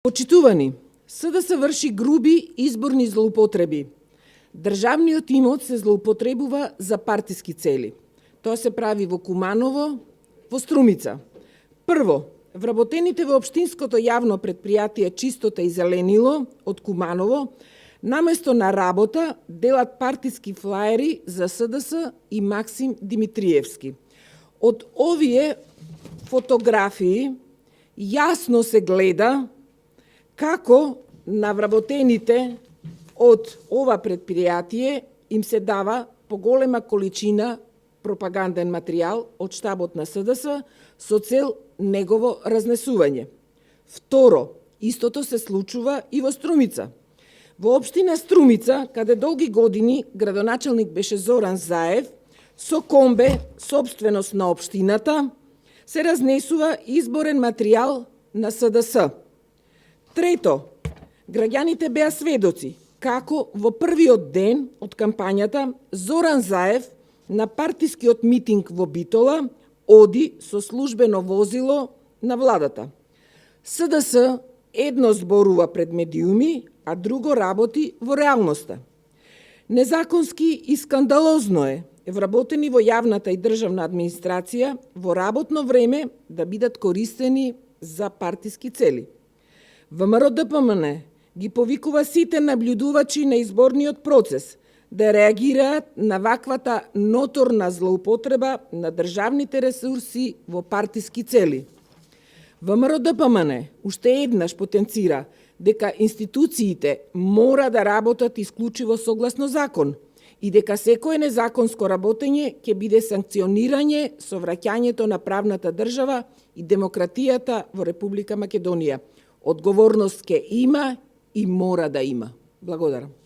Почитувани, СДС врши груби изборни злоупотреби. Државниот имот се злоупотребува за партиски цели. Тоа се прави во Куманово, во Струмица. Прво, вработените во општинското јавно предпријатие Чистота и зеленило од Куманово, наместо на работа, делат партиски флаери за СДС и Максим Димитриевски. Од овие фотографии јасно се гледа како на вработените од ова предпријатие им се дава поголема количина пропаганден материјал од штабот на СДС со цел негово разнесување. Второ, истото се случува и во Струмица. Во општина Струмица, каде долги години градоначелник беше Зоран Заев, со комбе, собственост на општината, се разнесува изборен материјал на СДС. Трето, граѓаните беа сведоци како во првиот ден од кампањата Зоран Заев на партискиот митинг во Битола оди со службено возило на владата. СДС едно зборува пред медиуми, а друго работи во реалноста. Незаконски и скандалозно е вработени во јавната и државна администрација во работно време да бидат користени за партиски цели. ВМРО-ДПМН ги повикува сите наблюдувачи на изборниот процес да реагираат на ваквата ноторна злоупотреба на државните ресурси во партиски цели. ВМРО-ДПМН уште еднаш потенцира дека институциите мора да работат исклучиво согласно закон и дека секое незаконско работење ќе биде санкционирање со враќањето на правната држава и демократијата во Република Македонија. Одговорност ќе има и мора да има. Благодарам.